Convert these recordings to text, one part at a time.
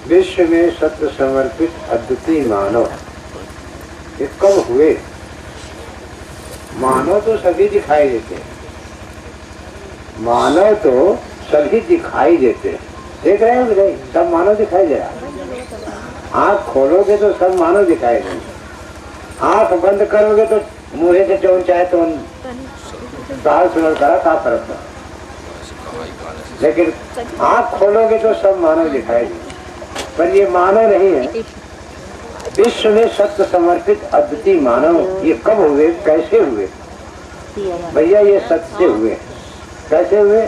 विश्व में सत्य समर्पित अद्वितीय मानव ये कब हुए? मानव तो सभी दिखाई देते हैं, मानव तो सभी दिखाई देते हैं। देख रहे हैं नहीं? सब मानव दिखाई दे रहा। आँख खोलोगे तो सब मानव दिखाई देंगे, आँख बंद करोगे तो मुँह से जो चाहे तो दाल सुनल करा का फर्क था, लेकिन आँख खोलोगे तो सब मानव दिखाई देंगे। पर ये मानव नहीं है। विश्व में सत्य समर्पित अद्वितीय मानव ये कब हुए, कैसे हुए? भैया ये सत्य से हुए। कैसे हुए?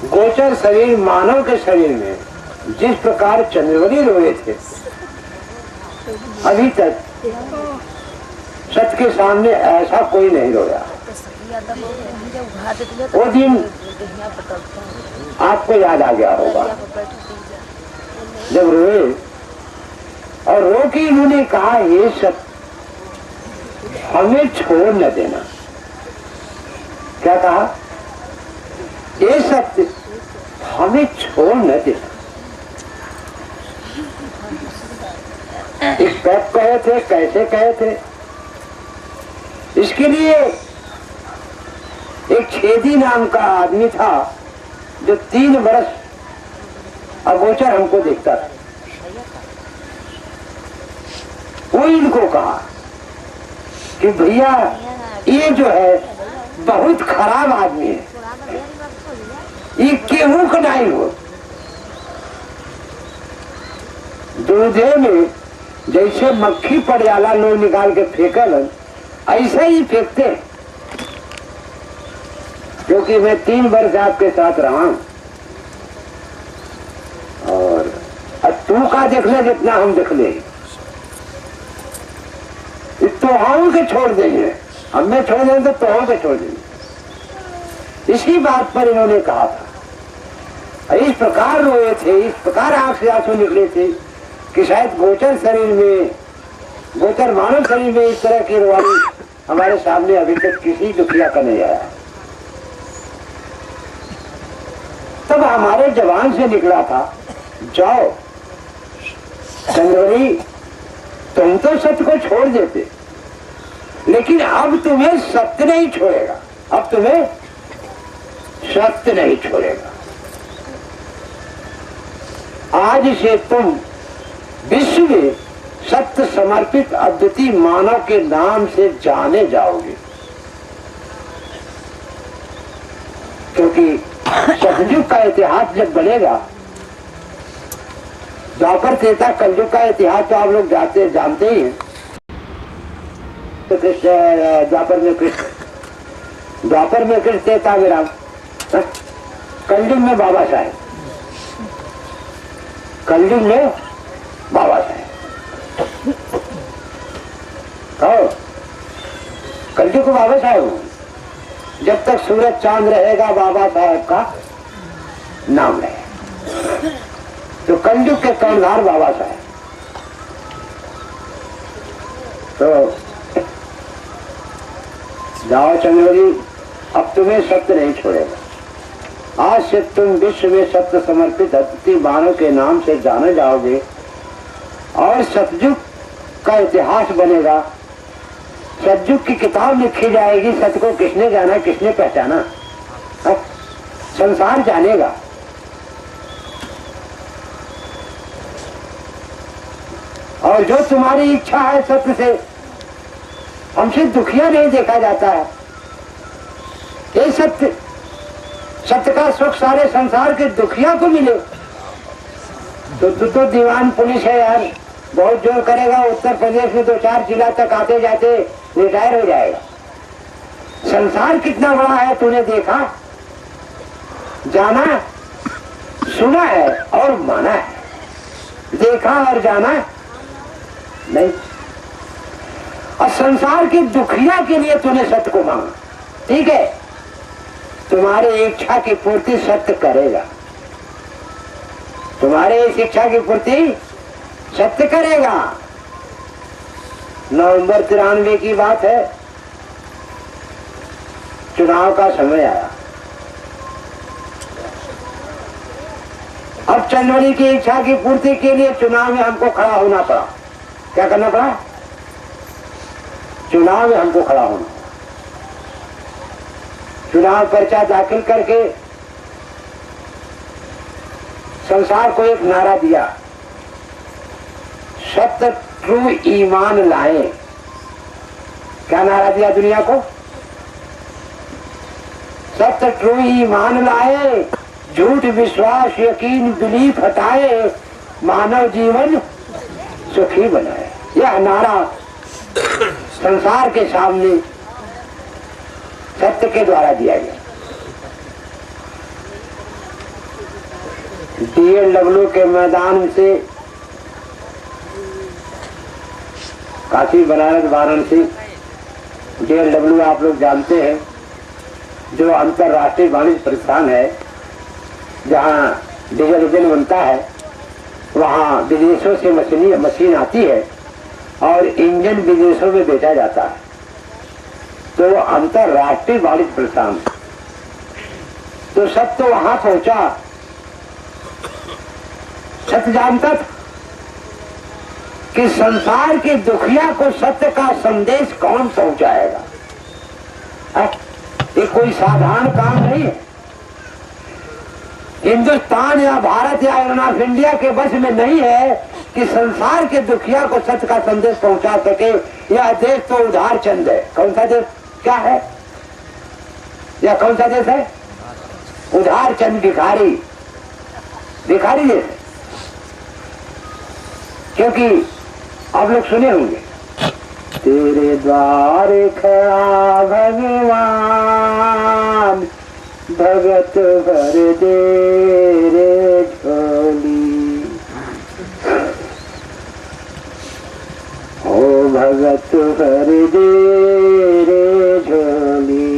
गोचर शरीर मानव के शरीर में जिस प्रकार चंद्रवली रोए थे, अभी तक सत्य के सामने ऐसा कोई नहीं रोया। वो दिन आपको याद आ गया होगा जब रोए और रो के इन्होंने कहा, ये सत्य हमें छोड़ न देना। क्या कहा? ये सत्य हमें छोड़ न देना। एक कब कहे थे, कैसे कहे थे? इसके लिए एक छेदी नाम का आदमी था जो 3 बरस अगोचर हमको देखता था। वो इनको कहा कि भैया ये जो है बहुत खराब आदमी है, ये केहू का नहीं हो। दूधे में जैसे मक्खी पड़ जाला लोग निकाल के फेंकल, ऐसा ही फेंकते हैं। क्योंकि मैं 3 वर्ष आपके साथ रहा हूं और तू का देख ले जितना हम देख ले, तो हम के छोड़ देंगे, हमें छोड़ देंगे तो हम के छोड़ देंगे। इसी बात पर इन्होंने कहा था। इस प्रकार रोए थे, इस प्रकार आंख से आंसू निकले थे कि शायद गोचर शरीर में, गोचर मानव शरीर में इस तरह की रुवाई हमारे सामने अभी तक किसी दुखिया का नहीं आया। तब हमारे जवान से निकला था, जाओ चंद्रवली तुम तो सत्य को छोड़ देते, लेकिन अब तुम्हें सत्य नहीं छोड़ेगा, अब तुम्हें सत्य नहीं छोड़ेगा। आज से तुम विश्व में सत्य समर्पित अद्वितीय मानव के नाम से जाने जाओगे। क्योंकि सतयुग का इतिहास जब बनेगा, द्वापर त्रेता कलयुग का इतिहास तो आप लोग जानते ही हैं। तो कृष्ण द्वापर में कृष्ण त्रेता में राम, कलयुग में बाबा साहेब, कलयुग में बाबा साहेब। कलयुग को बाबा साहेब, जब तक सूरज चांद रहेगा बाबा साहेब का नाम रहेगा। तो कलयुग के कर्णधार बाबा साहेब। तो जाओ चंद्रवली, अब तुम्हें सत्य नहीं छोड़ेगा। आज से तुम विश्व में सत्य समर्पित अद्वितीय मानव के नाम से जाने जाओगे और सतयुग का इतिहास बनेगा। सतयुग की किताब लिखी जाएगी। सत्य को किसने जाना, किसने पहचाना? संसार जानेगा। और जो तुम्हारी इच्छा है सत्य से, हमसे दुखिया नहीं देखा जाता है। ये सत्य, सत्य का सुख सारे संसार के दुखिया को मिले। तो दीवान पुलिस है यार, बहुत जोर करेगा। उत्तर प्रदेश में 2-4 जिला तक आते जाते रिटायर हो जाएगा। संसार कितना बड़ा है तूने देखा, जाना, सुना है और माना है, देखा और जाना नहीं। और संसार की दुखिया के लिए तूने सत्य को मांगा, ठीक है? तुम्हारी इच्छा की पूर्ति सत्य करेगा। तुम्हारे इस इच्छा की पूर्ति सत्य करेगा। नवंबर 93 की बात है, चुनाव का समय आया। अब चंद्रमणि की इच्छा की पूर्ति के लिए चुनाव में हमको खड़ा होना पड़ा। क्या करना पड़ा? चुनाव में हमको खड़ा होना। चुनाव पर्चा दाखिल करके संसार को एक नारा दिया, सत्य ट्रू ईमान लाए। क्या नारा दिया दुनिया को? सत्य ट्रू ईमान लाए, झूठ विश्वास यकीन बिलीफ हटाए, मानव जीवन सुखी बनाए। यह नारा संसार के सामने सत्य के द्वारा दिया गया। DLW के मैदान से काशी बनारस वाराणसी, DLW आप लोग जानते हैं, जो अंतरराष्ट्रीय वाणिज्य प्रतिष्ठान है, जहाँ डीजल इंजन बनता है, वहाँ विदेशों से मशीन आती है और इंजन विदेशों में बेचा जाता है। तो अंतरराष्ट्रीय वाणिज्य प्रतिष्ठान, तो सत्य तो वहां पहुंचा। सत्य जानता था कि संसार के दुखिया को सत्य का संदेश कौन पहुंचाएगा। ये कोई साधारण काम नहीं है। हिंदुस्तान या भारत या यूनाइटेड इंडिया के बस में नहीं है कि संसार के दुखिया को सत्य का संदेश पहुंचा सके। यह देश तो उधार चंद है। कौन सा देश? क्या है यह? कौन सा देश है? उधार चंद, भिखारी, भिखारी देश है। क्योंकि आप लोग सुने होंगे, तेरे द्वार खड़ा भगवान, भगत भर दे रे झोली, ओ भगत भर दे रे झोली।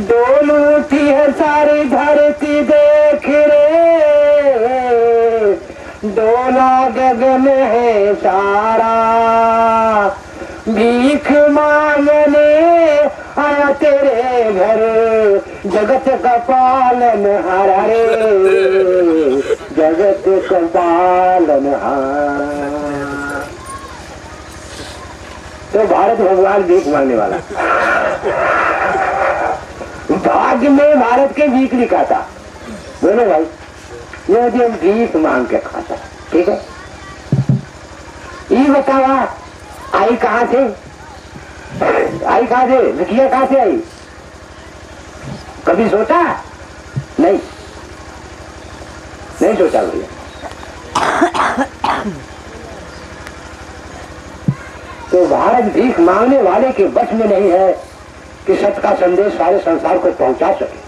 डोल उठी है सारी धरती देख रे, डोला गगन है सारा, भीख मांगने आया तेरे घर, जगत का पालन हारा रे, जगत का पालन हारा। तो भारत भगवान भीख मांगने वाला, भाग्य में भारत के भीख लिखा था। बोलो भाई, ये भीख मांग के खाता। ठीक है, ये बतावा आई कहां से? आई कहां से? लिखिए कहां से आई? कभी सोचा? नहीं, नहीं सोचा भैया। तो भारत भीख मांगने वाले के बस में नहीं है कि सत्य का संदेश सारे संसार को पहुंचा सके।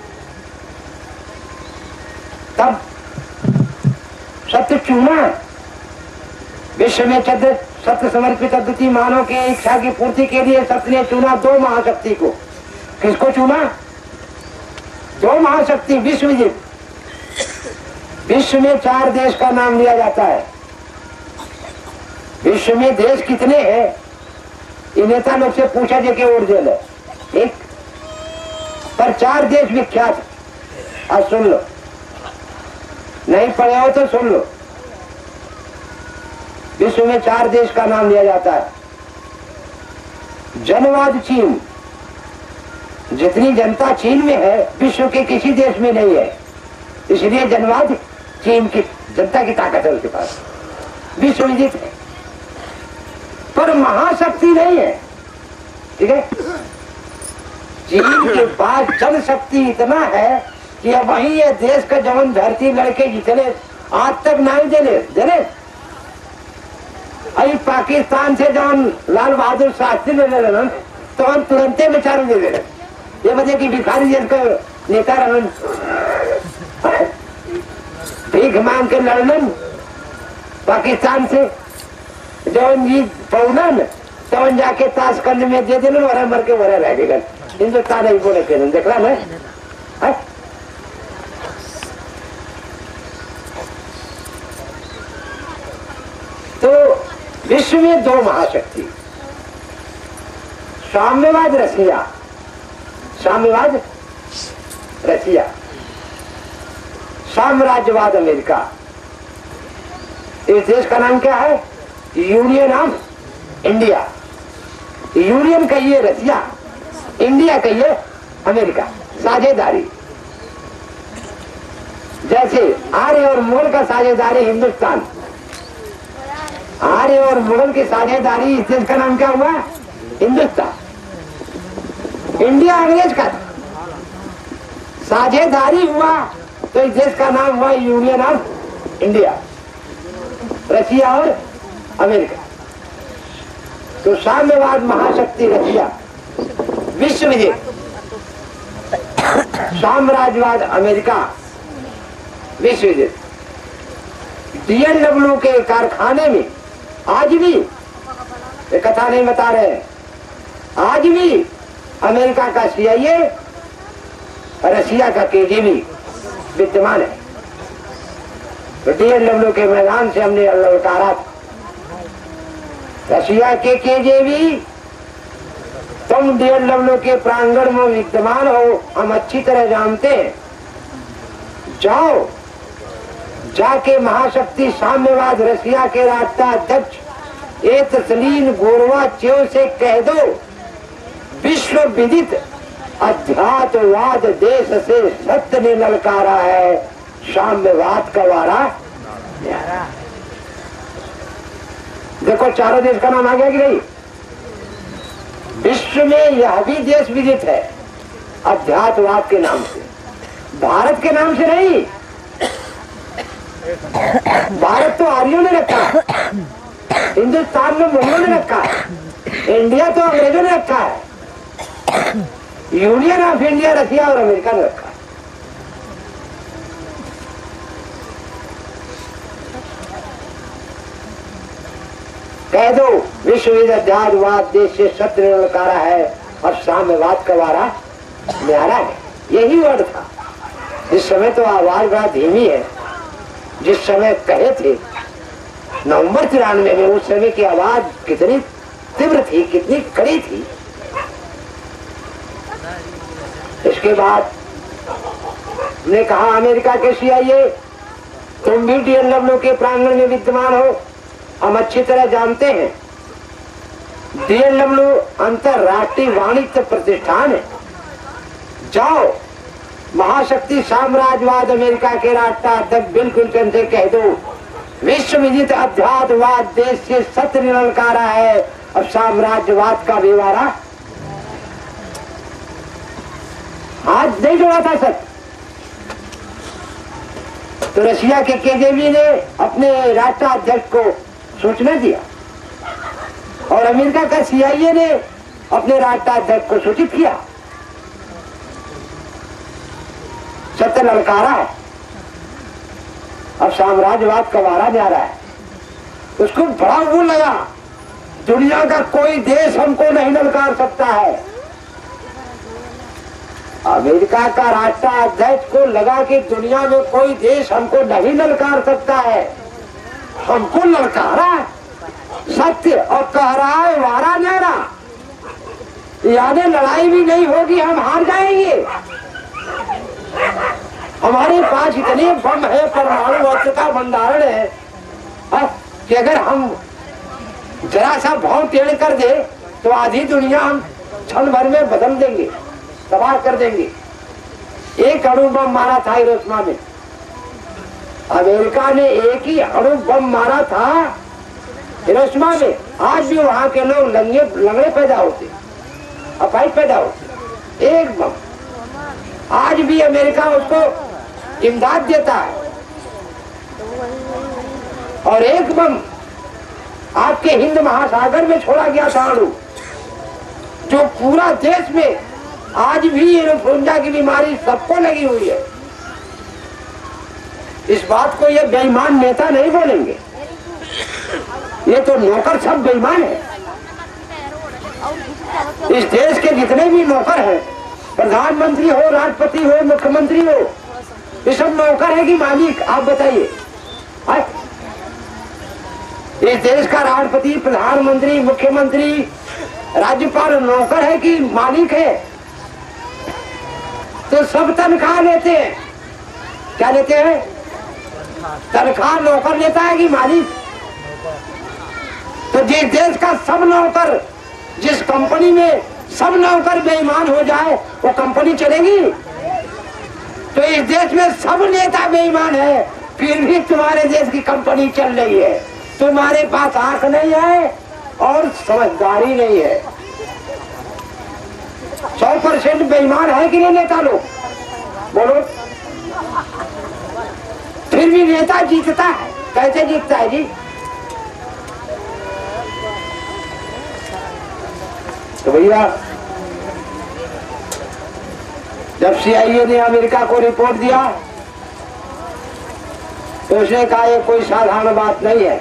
तब सत्य चुना, विश्व में सत्य समर्पित अद्वितीय मानव की इच्छा की पूर्ति के लिए सत्य ने चुना दो महाशक्ति को। किसको चुना? दो महाशक्ति विश्वजीत। विश्व में 4 देश का नाम लिया जाता है। विश्व में देश कितने हैं? ये नेता लोग से पूछा जाए कि ओरिजिनल है, ठीक, पर 4 देश विख्यात। आज सुन लो, नहीं पढ़े हो तो सुन लो। विश्व में 4 देश का नाम लिया जाता है। जनवाद चीन, जितनी जनता चीन में है विश्व के किसी देश में नहीं है, इसलिए जनवाद चीन की जनता की ताकत है उसके पास, विश्व विजित है, पर महाशक्ति नहीं है। ठीक है, चीन के पास जनशक्ति इतना है कि अब वही ये देश का जवन धरती लड़के जितने आज तक नहीं देने अभी पाकिस्तान से जवन लाल बहादुर शास्त्री ले लेना तो हम तुरंते में चारू दे रहे। ये वजह की भिखारी जन का नेता रहन, भीख मांग के लड़न पाकिस्तान से जवन जी पौनन तवन जाके ताशकंद में दे देना, वरा मर के वरा रह गए। हिंदुस्तान नहीं बोले के देखला ना। तो विश्व में 2 महाशक्ति, साम्यवाद रसिया, साम्यवाद रसिया साम्राज्यवाद अमेरिका। इस देश का नाम क्या है? Union of India. यूनियन कहिए रसिया, इंडिया कहिए अमेरिका, साझेदारी। जैसे आर्य और मुगल का साझेदारी हिंदुस्तान, आर्य और मुगल की साझेदारी, इस देश का नाम क्या हुआ? हिंदुस्तान। इंडिया अंग्रेज का साझेदारी हुआ तो इस देश का नाम हुआ यूनियन ऑफ इंडिया, रशिया और अमेरिका। तो साम्यवाद महाशक्ति रशिया विश्व विजय, साम्राज्यवाद अमेरिका विश्व विजय। DLW के कारखाने में आज भी, ये कथा नहीं बता रहे हैं, आज भी अमेरिका का CIA, रशिया का KGB विद्यमान है। तो DLW के मैदान से हमने ललकारा था, रशिया के KGB, तुम DLW के प्रांगण में विद्यमान हो, हम अच्छी तरह जानते हैं। जाओ, जाके महाशक्ति साम्यवाद रशिया के राष्ट्राध्यक्ष एतसलीन गोरबाचेव से कह दो, विश्व विदित अध्यात्मवाद देश से सत्य ने ललकारा है, साम्यवाद का वारा न्यारा। देखो चारों देश का नाम आ गया कि नहीं? विश्व में यह भी देश विदित है अध्यात्मवाद के नाम से, भारत के नाम से नहीं। भारत तो आर्यों ने रखा, हिंदुस्तान में मुगलों ने रखा, इंडिया तो अंग्रेजों ने रखा है, यूनियन ऑफ इंडिया रशिया और अमेरिका ने रखा। कह दो विश्व अध्यात्मवाद देश से सत्य ने ललकारा है और साम्यवाद का वारा न्यारा है। यही वर्ड था। इस समय तो आवाज बड़ा धीमी है, जिस समय कहे थे नवंबर 93 में, उस समय की आवाज कितनी तीव्र थी, कितनी कड़ी थी। इसके बाद ने कहा अमेरिका के CIA, तुम भी DLW के प्रांगण में विद्यमान हो, हम अच्छी तरह जानते हैं। DLW अंतरराष्ट्रीय वाणिज्य प्रतिष्ठान है। जाओ, महाशक्ति साम्राज्यवाद अमेरिका के राष्ट्राध्यक्ष बिल क्लिंटन से कह दो, विश्व विदित अध्यात्मवाद देश से सत्य ने ललकारा है और साम्राज्यवाद का बेवारा। हाथ नहीं जोड़ा था सत्य। तो रशिया के KGB ने अपने राष्ट्राध्यक्ष को सूचना दिया और अमेरिका का CIA ने अपने राष्ट्राध्यक्ष को सूचित किया। सत्य ललकारा है, अब साम्राज्यवाद का वारा जा रहा है। उसको बड़ा वो लगा, दुनिया का कोई देश हमको नहीं ललकार सकता है। अमेरिका का राष्ट्राध्यक्ष को लगा कि दुनिया में कोई देश हमको नहीं ललकार सकता है, हमको ललकारा सत्य और कह रहा है वारा न्यारा, यानी लड़ाई भी नहीं होगी, हम हार जाएंगे। हमारे पास इतने बम है, परमाणु अस्त्र का भंडारण है कि अगर हम जरा सा भाव टेढ़ कर दे तो आधी दुनिया हम क्षण भर में बदल देंगे, तबाह कर देंगे। एक अणु बम मारा था हिरोशिमा में, अमेरिका ने एक ही अणु बम मारा था हिरोशिमा में। आज भी वहां के लोग लंगड़े पैदा होते, अपाहिज पैदा होते। एक बम, आज भी अमेरिका उसको इमदाद देता है। और एक बम आपके हिंद महासागर में छोड़ा गया था अणु, जो पूरा देश में आज भी इन्फ्लुएंजा की बीमारी सबको लगी हुई है। इस बात को ये बेईमान नेता नहीं बोलेंगे, ये तो नौकर सब बेईमान है। इस देश के जितने भी नौकर हैं, प्रधानमंत्री हो, राष्ट्रपति हो, मुख्यमंत्री हो, ये सब नौकर है कि मालिक? आप बताइए। इस देश का राष्ट्रपति, प्रधानमंत्री, मुख्यमंत्री, राज्यपाल नौकर है कि मालिक है? तो सब तनख्वाह लेते हैं, क्या लेते हैं? तनख्वाह नौकर लेता है कि मालिक? तो जिस देश का सब नौकर, जिस कंपनी में सब नौकर बेईमान हो जाए, वो कंपनी चलेगी? तो इस देश में सब नेता बेईमान है, फिर भी तुम्हारे देश की कंपनी चल रही है। तुम्हारे पास आंख नहीं है और समझदारी नहीं है। 100% बेईमान है कि नहीं नेता लोग? बोलो। फिर भी नेता जीतता है। कैसे जीतता है जी? तो भैया, जब CIA ने अमेरिका को रिपोर्ट दिया तो उसने कहा ये कोई साधारण बात नहीं है।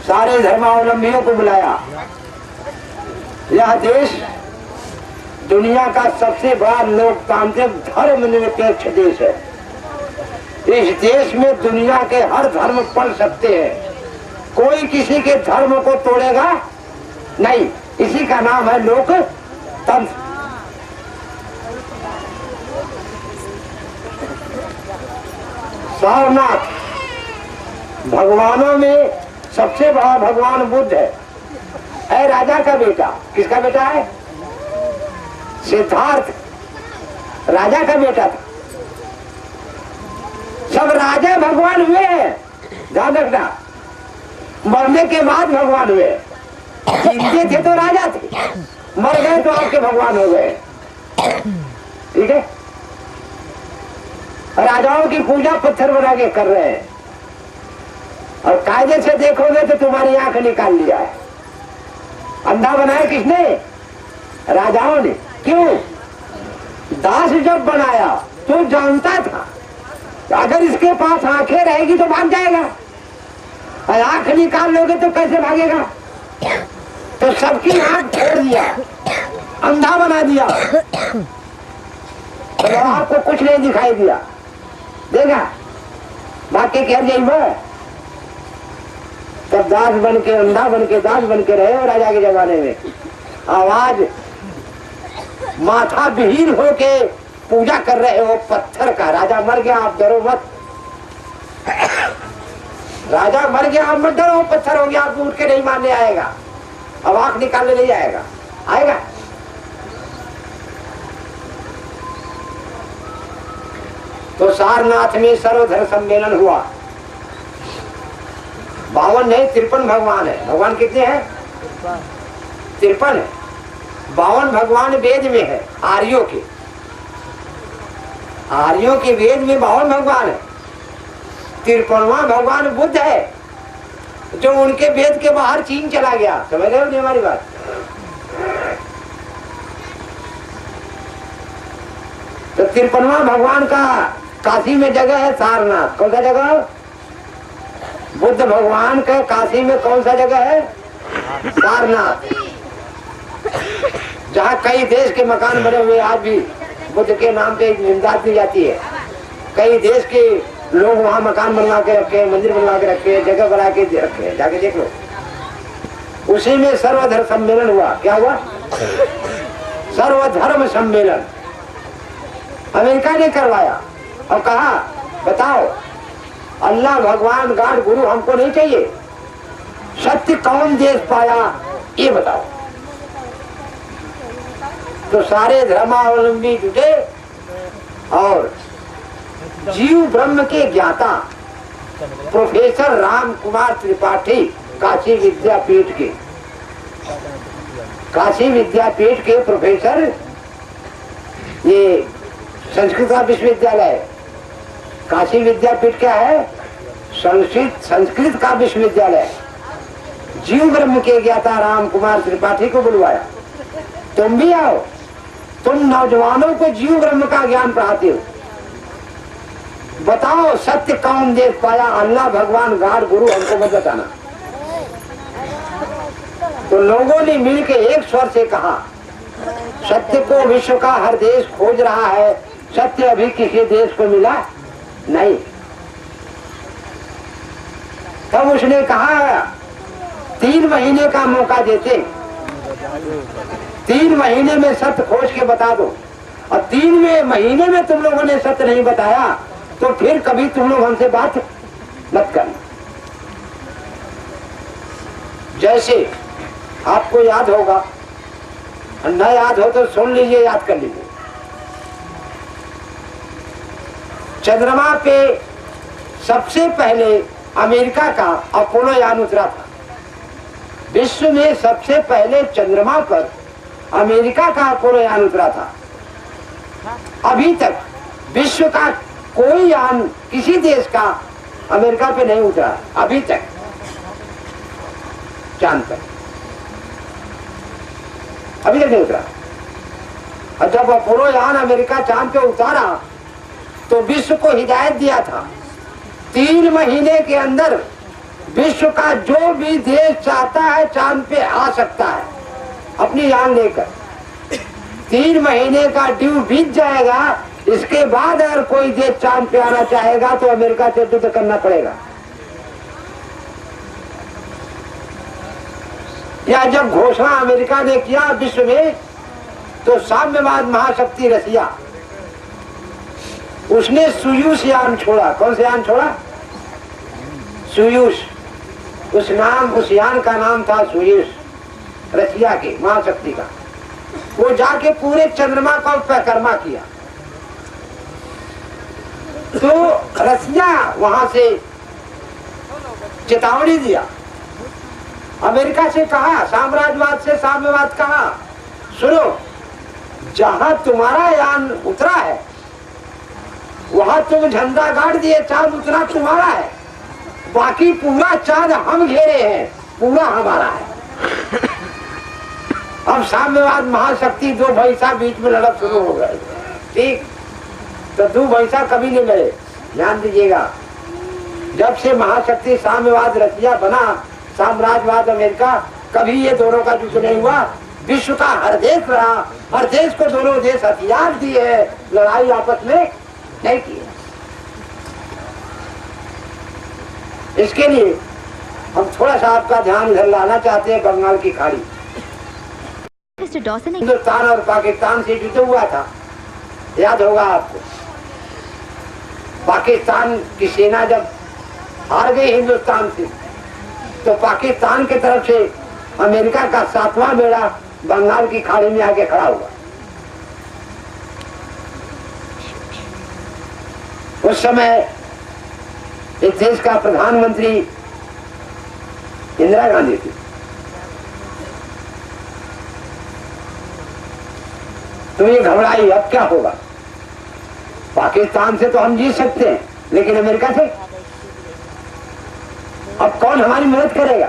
सारे धर्मावलंबियों को बुलाया। यह देश दुनिया का सबसे बड़ा लोकतांत्रिक धर्मनिरपेक्ष देश है। इस देश में दुनिया के हर धर्म पढ़ सकते हैं, कोई किसी के धर्म को तोड़ेगा नहीं। इसी का नाम है लोकतंत्र। सारनाथ भगवानों में सबसे बड़ा भगवान बुद्ध है राजा का बेटा। किसका बेटा है? सिद्धार्थ राजा का बेटा था। सब राजा भगवान हुए हैं, ध्यान रखना। मरने के बाद भगवान हुए। जिंदे थे तो राजा थे, मर गए तो आपके भगवान हो गए। ठीक है? राजाओं की पूजा पत्थर बना के कर रहे हैं, और कायदे से देखोगे तो तुम्हारी आंख निकाल लिया है। अंधा बनाया किसने? राजाओं ने। क्यों? दास जब बनाया तो जानता था अगर इसके पास आंखें रहेगी तो भाग जाएगा, और आंख निकाल लोगे तो कैसे भागेगा? तो सबकी आंख छोड़ दिया, अंधा बना दिया, तो आपको कुछ नहीं दिखाई दिया देगा। बाकी कह जाइए तब दास बन के, अंधा बन के, दास बन के रहे हो राजा के जमाने में। आवाज माथा विहीन होके पूजा कर रहे हो पत्थर का। राजा मर गया, आप डरो मत। राजा मर गया, आप मत डरो। पत्थर हो गया, आप उठ के नहीं मारने आएगा, अब आंख निकालने नहीं आएगा। आएगा? तो सारनाथ में सर्वधर्म सम्मेलन हुआ। 52 नहीं 53 भगवान है। भगवान कितने हैं? 53 है। 52 भगवान वेद में है, आर्यों के। आर्यों के वेद में 52 भगवान है। 53वां भगवान बुद्ध है, जो उनके वेद के बाहर चीन चला गया। समझ रहे हो नहीं हमारी बात? तो 53वां भगवान का काशी में जगह है सारनाथ। कौन सा जगह? बुद्ध भगवान का काशी में कौन सा जगह है? सारनाथ। जहाँ कई देश के मकान बने हुए, आज भी बुद्ध के नाम पे इमदाद दी जाती है। कई देश के लोग वहाँ मकान बनवा के रखे, मंदिर बनवा के रखे, जगह बना के रखे, जाके देख लो। उसी में सर्वधर्म सम्मेलन हुआ। क्या हुआ? सर्वधर्म सम्मेलन अमेरिका ने करवाया और कहा बताओ अल्लाह भगवान गॉड गुरु हमको नहीं चाहिए, सत्य कौन देश पाया ये बताओ। तो सारे धर्मावलंबी जुटे और जीव ब्रह्म के ज्ञाता प्रोफेसर राम कुमार त्रिपाठी काशी विद्यापीठ के प्रोफेसर, ये संस्कृत का विश्वविद्यालय। काशी विद्यापीठ क्या है? संस्कृत का विश्वविद्यालय। जीव ब्रह्म के ज्ञाता राम कुमार त्रिपाठी को बुलवाया, तुम भी आओ, तुम नौजवानों को जीव ब्रह्म का ज्ञान पढ़ाते हो, बताओ सत्य कौन देख पाया, अल्लाह भगवान गॉड गुरु हमको मत बताना। तो लोगों ने मिलकर एक स्वर से कहा सत्य को विश्व का हर देश खोज रहा है, सत्य अभी किसी देश को मिला नहीं। तब उसने कहा 3 महीने का मौका देते, 3 महीने में सत्य खोज के बता दो। और 3वें महीने में तुम लोगों ने सत्य नहीं बताया तो फिर कभी तुम लोग हमसे बात मत करना। जैसे आपको याद होगा, न याद हो तो सुन लीजिए, याद कर लीजिए। चंद्रमा पे सबसे पहले अमेरिका का अपोलो यान उतरा था। विश्व में सबसे पहले चंद्रमा पर अमेरिका का अपोलो यान उतरा था। अभी तक विश्व का कोई यान किसी देश का अमेरिका पे नहीं उतरा, अभी तक चांद पर अभी तक नहीं उतरा। और जब अपोलो यान अमेरिका चांद पे उतारा तो विश्व को हिदायत दिया था 3 महीने के अंदर विश्व का जो भी देश चाहता है चांद पे आ सकता है अपनी यान लेकर। 3 महीने का ड्यू बीत जाएगा, इसके बाद अगर कोई देश चांद पे आना चाहेगा तो अमेरिका से युद्ध करना पड़ेगा। या जब घोषणा अमेरिका ने किया विश्व में तो साम्यवाद महाशक्ति रसिया, उसने सोयूज यान छोड़ा। कौन सा यान छोड़ा? सोयूज। उस यान का नाम था सोयूज, रसिया के महाशक्ति का। वो जाके पूरे चंद्रमा का परिक्रमा किया। तो रसिया वहां से चेतावनी दिया, अमेरिका से कहा, साम्राज्यवाद से साम्यवाद कहा, सुनो, जहां तुम्हारा यान उतरा है वहां तुम झंडा गाड़ दिए, चांद उतरा तुम्हारा है, बाकी पूरा चांद हम घेरे हैं, पूरा हमारा है। अब साम्यवाद महाशक्ति 2 भैंसा बीच में लड़त शुरू हो गए। ठीक, तो 2 भैंसा कभी नहीं लड़े, ध्यान दीजिएगा। जब से महाशक्ति साम्यवाद रसिया बना, साम्राज्यवाद अमेरिका, कभी ये दोनों का युद्ध नहीं हुआ। विश्व का हर देश रहा, हर देश को दोनों देश हथियार दिए, लड़ाई आपस में नहीं की। इसके लिए हम थोड़ा सा आपका ध्यान इधर लाना चाहते हैं। बंगाल की खाड़ी, हिंदुस्तान और पाकिस्तान से युद्ध हुआ था, याद होगा आपको। पाकिस्तान की सेना जब हार गई हिंदुस्तान से तो पाकिस्तान की तरफ से अमेरिका का 7वां बेड़ा बंगाल की खाड़ी में आके खड़ा हुआ। उस समय इस देश का प्रधानमंत्री इंदिरा गांधी थी। तो ये घबराई, अब क्या होगा? पाकिस्तान से तो हम जीत सकते हैं, लेकिन अमेरिका से अब कौन हमारी मदद करेगा?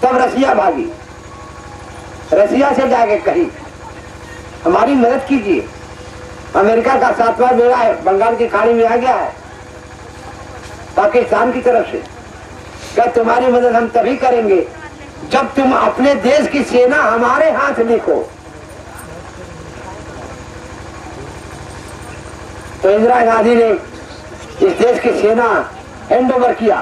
तब रसिया भागी, रसिया से जाके कही हमारी मदद कीजिए, अमेरिका का 7वां बेड़ा है बंगाल की खाड़ी में आ गया है पाकिस्तान की तरफ से। क्या तुम्हारी मदद हम तभी करेंगे जब तुम अपने देश की सेना हमारे हाथ लिखो। तो इंदिरा गांधी ने इस देश की सेना हैंड ओवर किया।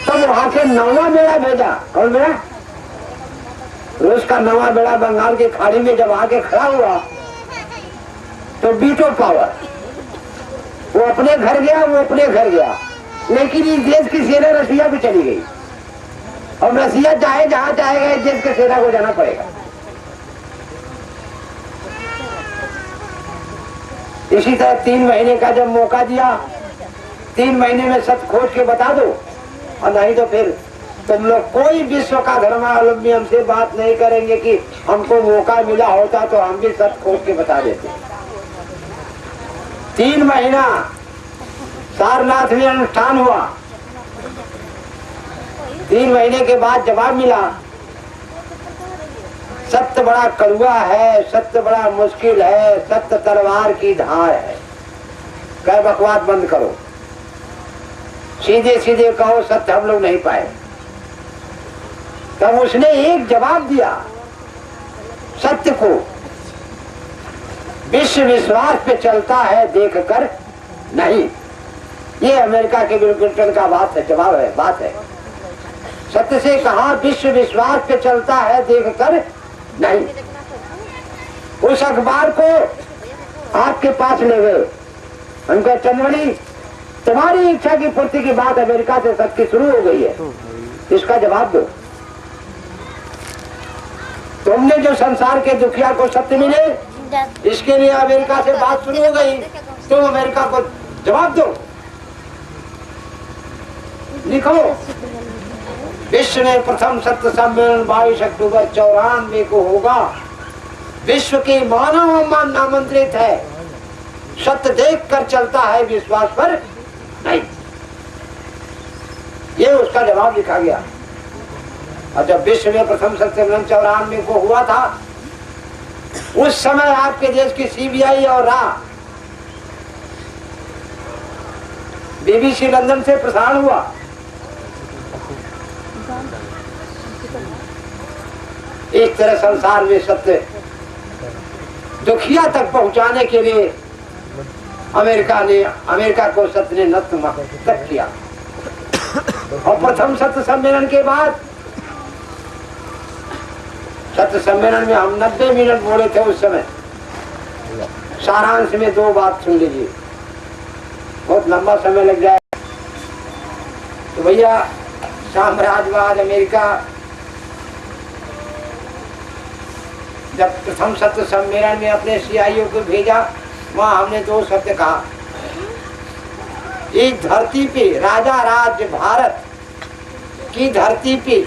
तब वहां से 9वां बेड़ा भेजा। कौन बेड़ा? रूस का 9वां बेड़ा बंगाल की खाड़ी में जब आके खड़ा हुआ तो वीटो पावर, वो अपने घर गया, वो अपने घर गया, लेकिन इस देश की सेना रसिया भी चली गई। अब रसिया चाहे जहां चाहेगा, इस देश की सेना को जाना पड़ेगा। इसी तरह 3 महीने का जब मौका दिया, 3 महीने में सत्य खोज के बता दो, और नहीं तो फिर तुम लोग कोई विश्व का धर्मावलंबी हमसे बात नहीं करेंगे कि हमको मौका मिला होता तो हम भी सत्य खोज के बता देते। 3 महीना सारनाथ में अनुष्ठान हुआ। 3 महीने के बाद जवाब मिला, सत्य बड़ा कड़वा है, सत्य बड़ा मुश्किल है, सत्य तलवार की धार है। कह बकवास बंद करो, सीधे सीधे कहो सत्य हम लोग नहीं पाए। तब उसने एक जवाब दिया, सत्य को विश्व विश्वास पे चलता है देखकर नहीं। ये अमेरिका के बिल क्लिंटन का बात है, जवाब है, बात है। सत्य से कहा विश्व विश्वास पे चलता है देखकर नहीं। उस अखबार को आपके पास ले गए। उनका चंदमणि, तुम्हारी इच्छा की पूर्ति की बात अमेरिका से सबकी शुरू हो गई है, इसका जवाब दो। तुमने जो संसार के दुखिया को सत्य मिले, इसके लिए अमेरिका से बात शुरू हो गई, तुम अमेरिका को जवाब दो। लिखो, विश्व में प्रथम सत्य सम्मेलन 22 अक्टूबर 94 को होगा। विश्व के मानव आमंत्रित है, सत्य देख कर चलता है, विश्वास पर नहीं। ये उसका जवाब लिखा गया। और जब विश्व में प्रथम सत्य सम्मेलन 94 को हुआ था, उस समय आपके देश की सीबीआई और रा बीबीसी लंदन से प्रसारण हुआ। इस तरह संसार में सत्य दुखिया तक पहुंचाने के लिए अमेरिका को सत्य ने नतमस्तक किया। और प्रथम सत्य सम्मेलन के बाद, सत्य सम्मेलन में हम 90 मिनट बोले थे उस समय। सारांश में 2 बात सुन लीजिए, बहुत लंबा समय लग जाए। तो भैया, साम्राज्यवाद अमेरिका जब प्रथम सत्य सम्मेलन में अपने सीआईओ को भेजा, वहां हमने 2 शब्द कहा। इस धरती पे, राजा राज्य भारत की धरती पे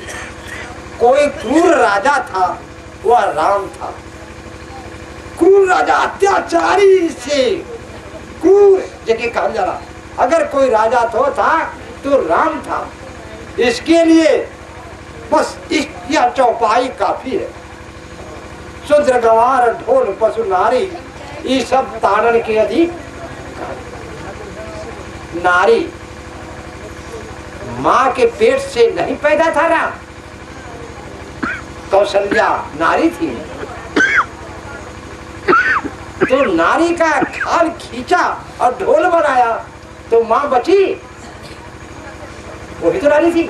कोई क्रूर राजा था, वह राम था। क्रूर राजा, अत्याचारी से क्रूर जगह कहा जा रहा, अगर कोई राजा तो राम था। इसके लिए बस यह चौपाई काफी है। शूद्र गंवार ढोल पशु नारी, ये सब ताड़न के अधिक। नारी माँ के पेट से नहीं पैदा था ना, कौशल्या नारी थी, तो नारी का खाल खींचा और ढोल बनाया, तो माँ बची, वो भी तो नारी थी।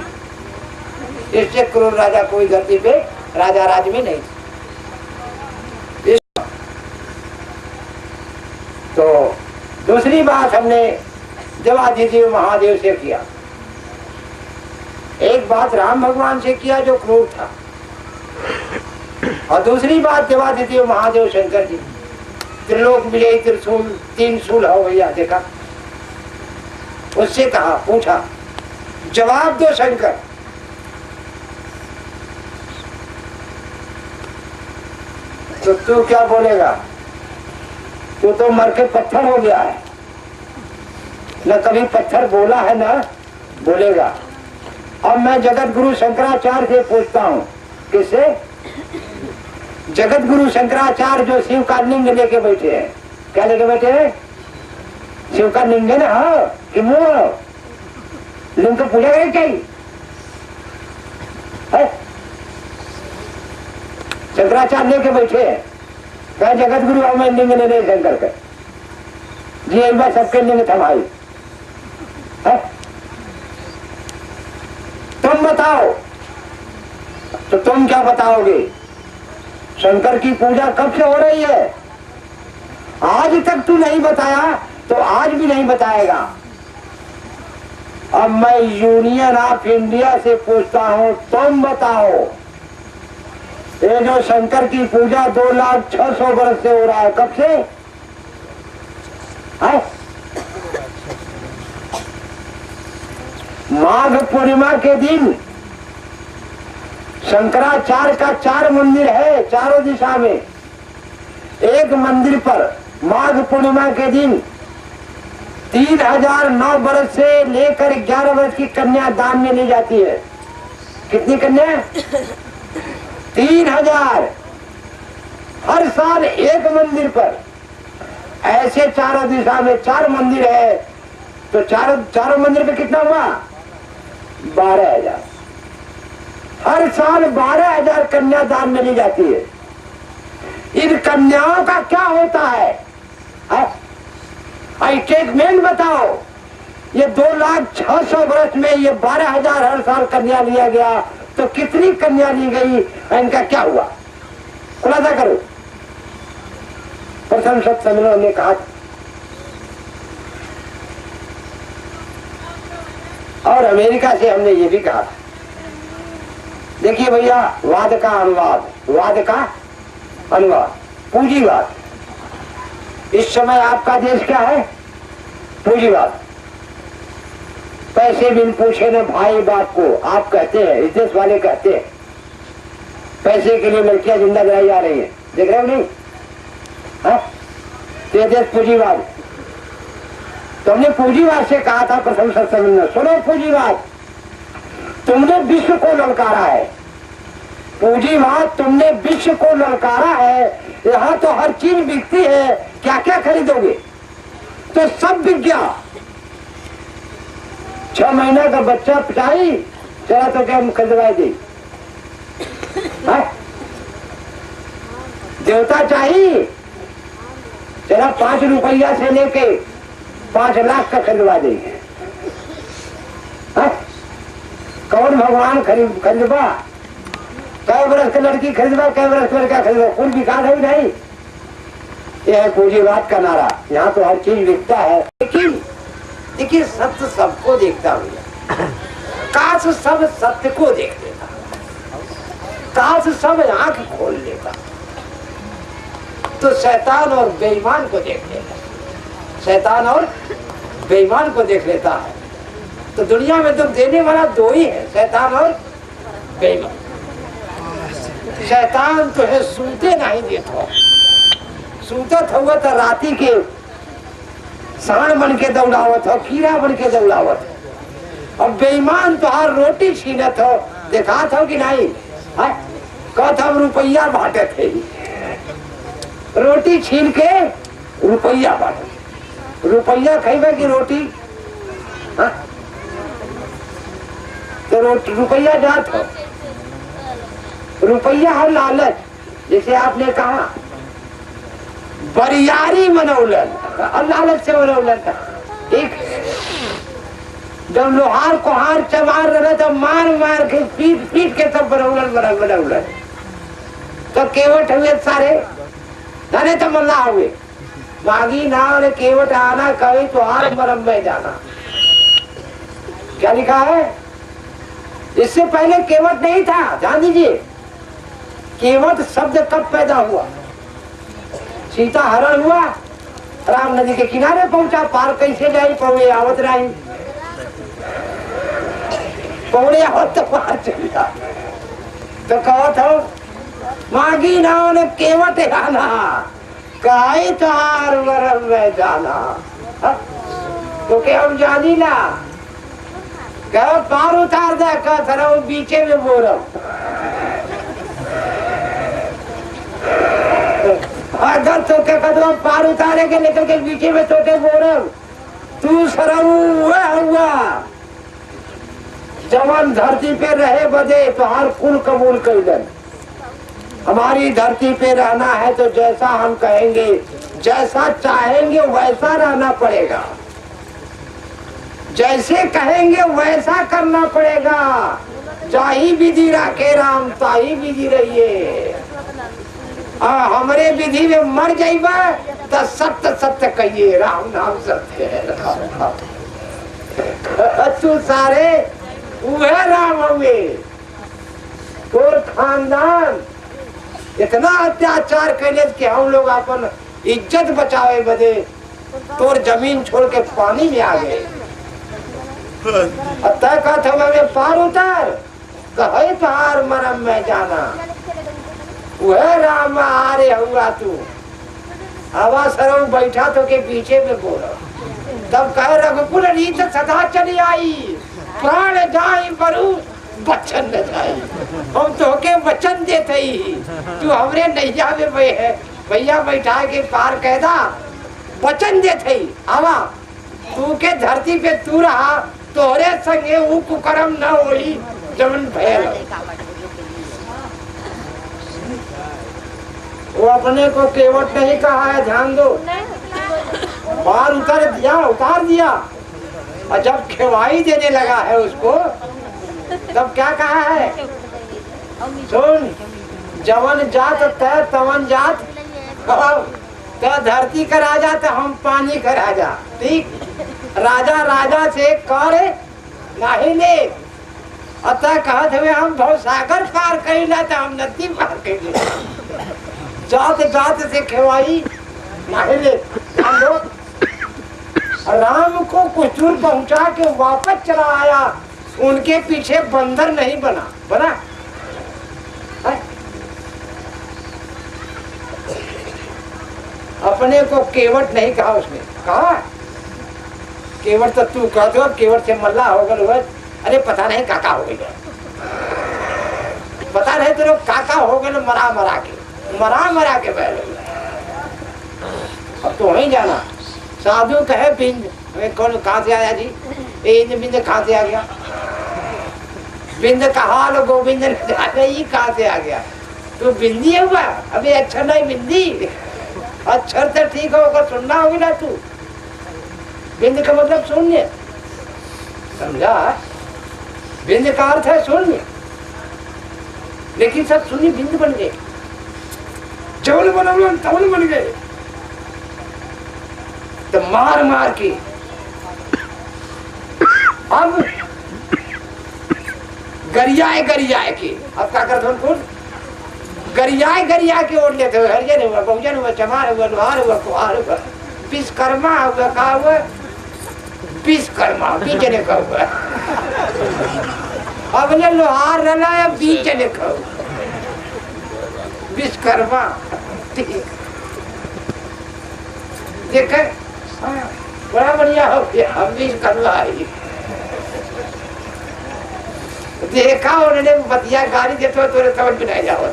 इससे क्रूर राजा कोई धरती पे राजा राज में नहीं थी। तो दूसरी बात हमने देवाधिदेव महादेव से किया। एक बात राम भगवान से किया जो क्रूर था, और दूसरी बात देवाधिदेव महादेव शंकर जी। त्रिलोक मिले त्रिशूल, 3 शूल हो भैया, देखा। उससे कहा, पूछा, जवाब दो शंकर। तो तू क्या बोलेगा? तू तो मर के पत्थर हो गया है, न कभी पत्थर बोला है ना बोलेगा। अब मैं जगत गुरु शंकराचार्य से पूछता हूँ, किससे? जगत गुरु शंकराचार्य जो शिव का लिंग लेके बैठे हैं। क्या लेके बैठे हैं? शिव का लिंग है ना। हाँ, कि मुँह लिंग को पूजा करें क्या? शंकराचार्य लेके बैठे हैं, क्या जगत गुरु हमें लिंग ले रहे शंकर के जी, एक बार सबके लिंग थमाई। तुम बताओ, तो तुम क्या बताओगे? शंकर की पूजा कब से हो रही है? आज तक तू नहीं बताया, तो आज भी नहीं बताएगा। अब मैं यूनियन ऑफ इंडिया से पूछता हूं, तुम बताओ, ये जो शंकर की पूजा 2,06,000 वर्ष से हो रहा है, कब से है? माघ पूर्णिमा के दिन शंकराचार्य का 4 मंदिर है, चारों दिशा में। एक मंदिर पर माघ पूर्णिमा के दिन 3009 वर्ष से लेकर 11 वर्ष की कन्या दान में ली जाती है। कितनी कन्या? 3000 हर साल एक मंदिर पर। ऐसे चारों दिशा में 4 मंदिर है, तो चारों मंदिर पे कितना हुआ? 12,000। हर साल 12,000 कन्या दान में ली जाती है। इन कन्याओं का क्या होता है? स्टेटमेंट बताओ। ये 2,06,000 वर्ष में ये 12,000 हर साल कन्या लिया गया, तो कितनी कन्या ली गई? इनका क्या हुआ? खुलासा करो। प्रथम सत्संग ने कहा। और अमेरिका से हमने ये भी कहा, देखिए भैया, वाद का अनुवाद, वाद का अनुवाद, पूंजीवाद। इस समय आपका देश क्या है? पूंजीवाद। पैसे बिन पूछे न भाई बाप को, आप कहते हैं, इस देश वाले कहते हैं पैसे के लिए लड़कियां जिंदा गिराई जा रही है, देख रहे हो नहीं? ये देश पूंजीवाद। तो हमने पूंजीवाद से कहा था प्रथम सत्संग में, सुनो पूंजीवाद, तुमने विश्व को ललकारा है। पूंजीवाद, तुमने विश्व को ललकारा है। यहाँ तो हर चीज बिकती है, क्या क्या खरीदोगे? तो सब बिक गया। 6 महीना का बच्चा पिटाई, चला तो क्या खरीदवाई दी? देवता चाहिए, चला 5 रुपया से लेके 5 लाख का खरीदवा देंगे। कौन भगवान खरीदवा? कई बरस की लड़की खरीदवा, कई बरस लड़का खरीदवा, कुल विकास है नहीं। यह है पूंजीवाद का नारा। यहाँ तो हर चीज बिकता है, लेकिन देखिए सत्य सबको देखता हुआ, काश सब सत्य को देख लेता, काश सब आंख खोल लेता, तो शैतान और बेईमान को देख लेता, शैतान और बेईमान को देख लेता है। तो दुनिया में तो देने वाला 2 ही है, शैतान और बेईमान। शैतान तो है सूते नहीं देता, सूतत हुआ तो राती के सांड बन के दौड़ावत हो, कीड़ा बन के दौड़ावत हो। और बेईमान तो हर रोटी छीनत हो, देखा था कि नहीं? कहत हम रुपया बांटे थे, रोटी छीन के रुपया बांटे। रुपया खेबे की रोटी? तो रुपया जात हो, रुपया है लालच। जैसे आपने कहा बरियारी मनौलन, लालच से मनौलन। एक जब लोहार कोहार चमार रहे तो मार मार के पीट पीट के सब बनौलन। तो केवट हुए सारे, जाने तो मल्ला हुए। मांगी ना केवट आना, कभी तुहार मरम में जाना। क्या लिखा है? इससे पहले केवट नहीं था, जान दीजिए। केवट शब्द कब पैदा हुआ? सीता हरण हुआ, राम नदी के किनारे पहुंचा, पार कैसे जाई? पौड़े आवत रही, पौड़े आवत तो पार चल जा। तो कहो तो मांगी ना ने केवट आना, काहे तार मरम में जाना। तो क्या हम जानी ना, कहो पार उतार दे, कहो बीचे में बोरम। अगर तो क्या कदम पार उतारेंगे, लेकर के बीचे में तोते बोरम, तू शरम हुआ। जवान धरती पे रहे बदे तो हर कुल कबूल कर दे। हमारी धरती पे रहना है तो जैसा हम कहेंगे, जैसा चाहेंगे वैसा रहना पड़ेगा, जैसे कहेंगे वैसा करना पड़ेगा। जाही विधि राखे राम, ताही विधि रहिए। हमरे विधि में मर जाइबा तो सत्य सत्य कहिए, राम नाम सत्य है। तू सारे उहे राम हुए। तोर खानदान इतना अत्याचार कैले कि हम लोग अपन इज्जत बचावे बदे तोर जमीन छोड़ के पानी में आ गए। तय कहते में पार उतार, कहे पार मरम में जाना। वह राम आरे हुआ तू, हवा सरऊ बैठा तो के पीछे में बोला। तब कह रघुकुल रीत सदा चली आई, प्राण जाए बरु बचन न जाए। हम तो के वचन देते ही, तू हमरे नैया में भैया बैठा के पार कहदा, वचन देते ही। आवा तू के धरती पे तू रहा, तोहरे संगे वो कुकर्म न होई जमन भयल। वो अपने को केवट नहीं कहा है, ध्यान दो। बाहर उतार दिया और जब खिवाई देने लगा है उसको, तब क्या कहा है? सुन, जवन जात तय तवन जात तो धरती का राजा तो हम पानी का राजा, ठीक। राजा राजा से कर नहीं ले, अतः कहत हुए हम भव सागर पार कैला तो हम नदी पार कैले। जात जात से खेवाई नहीं ले। हम लोग राम को कुछ दूर पहुंचा के वापस चला आया, उनके पीछे बंदर नहीं बना बना है? अपने को केवट नहीं कहा उसने, कहा केवट तो तू कह दो, केवट से मल्ला हो गए। अरे पता नहीं काका हो गए, पता नहीं तो काका हो गए मरा मरा के बैठ। अब तो वहीं जाना। साधु कहे बिंद, कौन कहाँ से आया जी? बिंद कहाँ से आ गया? बिंद का हाल गोविंद ने कहाँ से आ गया? तू बिंदी हुआ? अभी अच्छा नहीं बिंदी, अक्षर तो ठीक होगा, सुनना होगी ना तू। बिंद का मतलब शून्य, समझा? बिंद का अर्थ है शून्य, लेकिन सब शून्य बिंद बन गए, चौल बन गए। तो मार मार के अब गरियाए के अब क्या करते हो? गरिया के ओढ़ लेते हुए हरिजन हुआ, बहुजन हुआ, चमार हुआ, लोहार हुआ, कुहार हुआ, विश्वकर्मा हुआ, कहा हुआ विश्वकर्मा बीच लिखा हुआ। अब ने लोहार रला है, बीच लिखा हुआ विश्वकर्मा। देखे बड़ा बढ़िया हो गया, हम विश्वकर्मा आई। देखा उन्होंने बतिया गाड़ी देते तोरे समझ में नहीं जाओ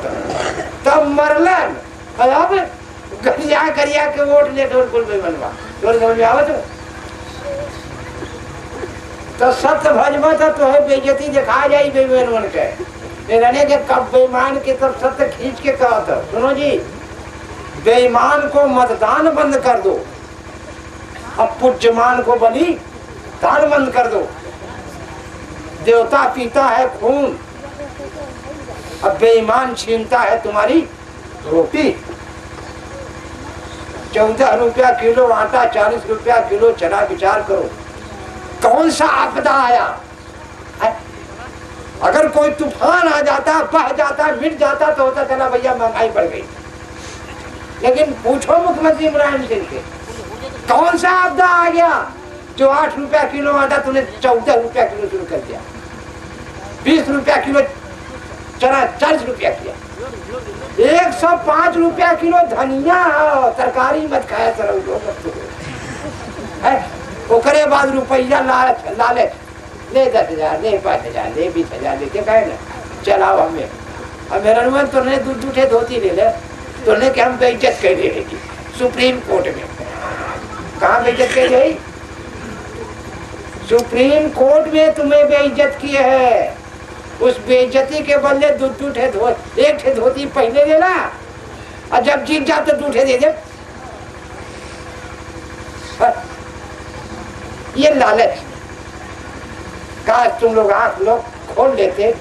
तब मरलन। अब गरिया के वोट ले कुल में बनवा तोरे समझ में आओ तो सत्य भजमा था तो है बेइज्जती दिखा जाई बेईमान बन के। रहने के कब बेईमान के तब सत्य खींच के कहा था, सुनो जी बेईमान को मतदान बंद कर दो, अब पूज्यमान को बलि दान बंद कर दो। देवता पीता है खून, अब बेईमान छीनता है तुम्हारी रोटी। 14 रुपया किलो आटा, 40 रुपया किलो चना। विचार करो कौन सा आपदा आया है? अगर कोई तूफान आ जाता, बह जाता, मिट जाता तो होता चला भैया महंगाई बढ़ गई। लेकिन पूछो मुख्यमंत्री इमरान सिंह से, कौन सा आपदा आ गया जो 8 रुपया किलो आटा तूने 14 रुपया किलो शुरू कर दिया, 20 रुपया किलो चना 40 रुपया किया, 105 रुपया किलो धनिया तरकारी मत खाया करो है। ओकरे बाद रुपया लालच ले 10,000 ले 5,000 ले 20,000 लेके कहे ना चलाओ हमें। अब मेरा अनुमान तो नहीं दूठे धोती ले ले तो नहीं कि हम बेइज्जत कर देगी सुप्रीम कोर्ट में। कहाँ बेइज्जत कर गई? सुप्रीम कोर्ट में तुम्हें बेइज्जत किए है। उस बेइज्जती के बदले एक ठे धोती पहले देना और जब जीत जाओ तो दूठे दे दे। ये लालच काश तुम लोग आंख लोग खोल लेते,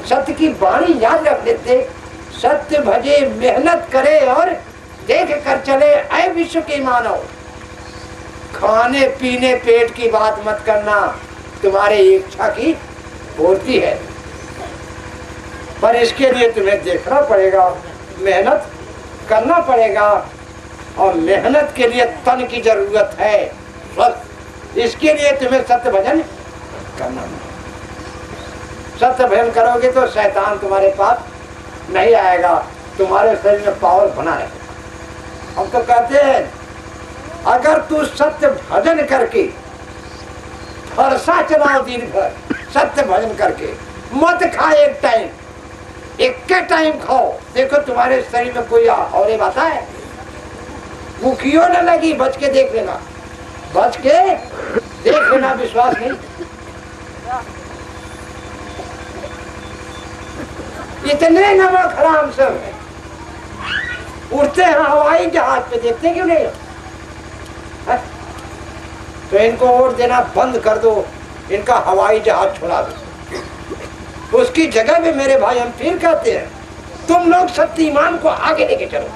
सत्य की वाणी याद रख लेते, सत्य भजे मेहनत करे और देख कर चले। ऐ विश्व के मानव, खाने पीने पेट की बात मत करना, तुम्हारे इच्छा की पूर्ति है, पर इसके लिए तुम्हें देखना पड़ेगा, मेहनत करना पड़ेगा और मेहनत के लिए तन की जरूरत है। बस इसके लिए तुम्हें सत्य भजन करना। सत्य भजन करोगे तो शैतान तुम्हारे पास नहीं आएगा, तुम्हारे शरीर में पावर बना रहेगा। हम तो कहते हैं अगर तू सत्य भजन करके फरसा चलाओ दिन भर, सत्य भजन करके मत खा एक टाइम, एक टाइम खाओ, देखो तुम्हारे शरीर में कोई और बात है, भूखियों न लगी। बच के देख लेना, बच के देख लेना, विश्वास नहीं। इतने नमक हराम सब है, उड़ते हैं हवाई जहाज पे, देखते क्यों नहीं है? तो इनको वोट देना बंद कर दो, इनका हवाई जहाज छुड़ा दो। उसकी जगह पे मेरे भाई हम फिर कहते हैं तुम लोग सत्य ईमान को आगे लेके चलो।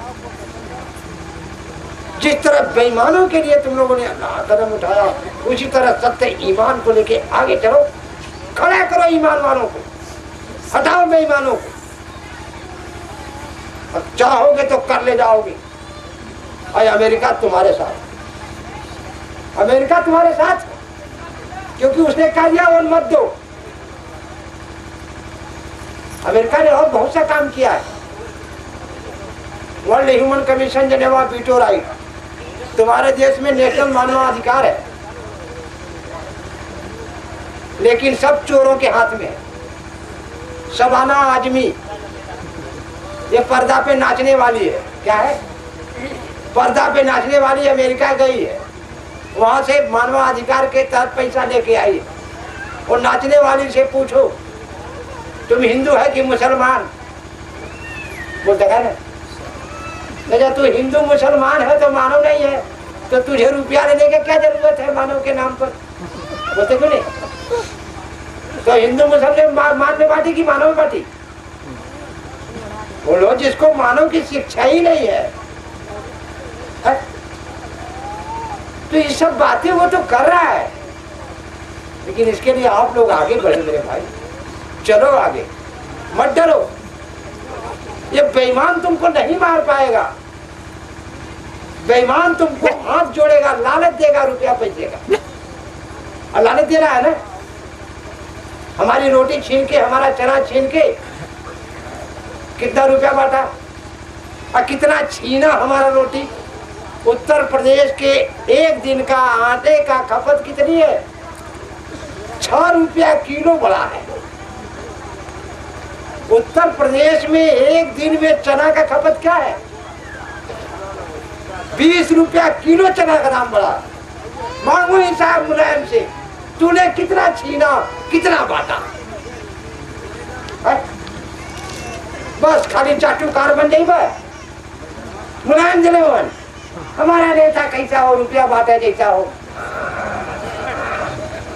जिस तरह बेईमानों के लिए तुम लोगों ने कदम उठाया, उसी तरह सत्य ईमान को लेके आगे चलो, खड़ा करो ईमान वालों को, हटाओ बेईमानों को। अब चाहोगे तो कर ले जाओगे। और अमेरिका तुम्हारे साथ, अमेरिका तुम्हारे साथ, क्योंकि उसने कह दिया वो मत दो। अमेरिका ने और बहुत सा काम किया है। World human commission Geneva veto right, तुम्हारे देश में नेशनल मानवाधिकार है, लेकिन सब चोरों के हाथ में है। शबाना आजमी ये पर्दा पे नाचने वाली है, क्या है, पर्दा पे नाचने वाली अमेरिका गई है, वहां से मानवाधिकार के तहत पैसा लेके आई है। और नाचने वाली से पूछो तुम हिंदू है कि मुसलमान, बोलता है ना, जब तू हिंदू मुसलमान है तो मानव नहीं है, तो तुझे रुपया लेने की क्या जरूरत है मानव के नाम पर, बोलते क्यों नहीं? तो हिंदू मुसलमान मानने पार्टी की मानव पार्टी बोलो, जिसको मानव की शिक्षा ही नहीं है, तो ये सब बातें वो तो कर रहा है। लेकिन इसके लिए आप लोग आगे बढ़े मेरे भाई, चलो आगे, मत डरो। ये बेईमान तुमको नहीं मार पाएगा। बेईमान तुमको हाथ जोड़ेगा, लालच देगा रुपया पैसे का, और लालच दे रहा है ना। हमारी रोटी छीन के, हमारा चना छीन के कितना रुपया बांटा, और कितना छीना हमारा रोटी। उत्तर प्रदेश के एक दिन का आटे का खपत कितनी है? 6 रुपया किलो बढ़ा है। उत्तर प्रदेश में एक दिन में चना का खपत क्या है? 20 रुपया किलो चना का दाम बढ़ा। मांगो हिसाब मुलायम से, तूने कितना छीना, कितना बांटा? बस खाली चाटुकार बन जाई बा। मुलायम जलेवन, हमारा नेता कैसा हो, रुपया बांटा जैसा हो,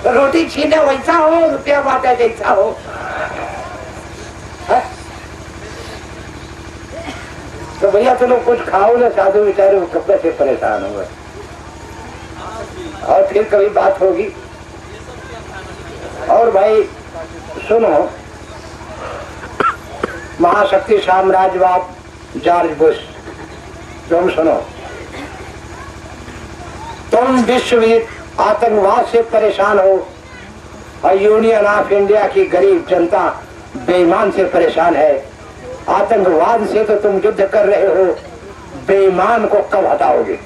रोटी छीने वैसा हो, रुपया बांटा जैसा हो। तो भैया तुम लोग कुछ खाओ ना, साधु बेचारे वो कपड़े से परेशान हो गए। और फिर कभी बात होगी। और भाई सुनो, महाशक्ति साम्राज्यवाद जॉर्ज बुश, तुम सुनो, तुम विश्व आतंकवाद से परेशान हो और यूनियन ऑफ इंडिया की गरीब जनता बेईमान से परेशान है। आतंकवाद से तो तुम युद्ध कर रहे हो, बेईमान को कब हटाओगे?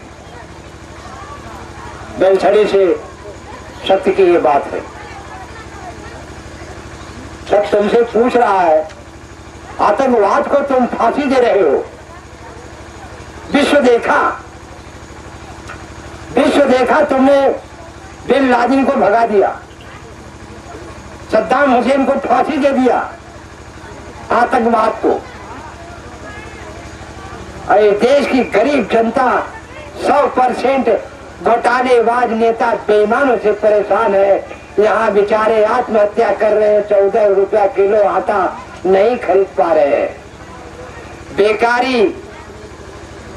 बेलछड़ी से सत्य की ये बात है। सब तुमसे पूछ रहा है, आतंकवाद को तुम फांसी दे रहे हो। विश्व देखा तुमने बिन लादेन को भगा दिया, सद्दाम हुसैन को फांसी दे दिया, आतंकवाद को। अरे देश की गरीब जनता 100% घोटालेबाज नेता बेईमानों से परेशान है। यहाँ बेचारे आत्महत्या कर रहे हैं, 14 रुपया किलो आटा नहीं खरीद पा रहे हैं। बेकारी,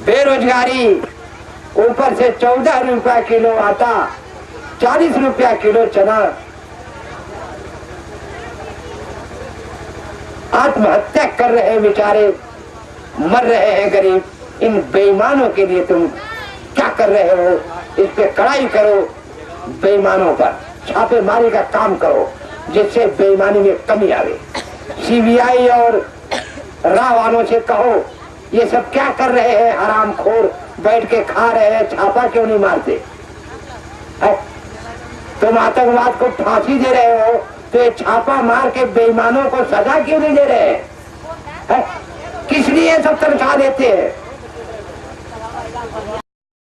बेरोजगारी, ऊपर से 14 रुपया किलो आटा, 40 रुपया किलो चना। आत्महत्या कर रहे हैं बेचारे, मर रहे हैं गरीब। इन बेईमानों के लिए तुम क्या कर रहे हो? इस पे कड़ाई करो, बेईमानों पर छापेमारी का काम करो, जिससे बेईमानी में कमी आवे। सीबीआई और राह वालों से कहो, ये सब क्या कर रहे हैं? हरामखोर बैठ के खा रहे हैं, छापा क्यों नहीं मारते? तुम आतंकवाद को फांसी दे रहे हो, तो ये छापा मार के बेईमानों को सजा क्यों नहीं दे रहे हैं? किस लिए सब तनख्वाह देते हैं?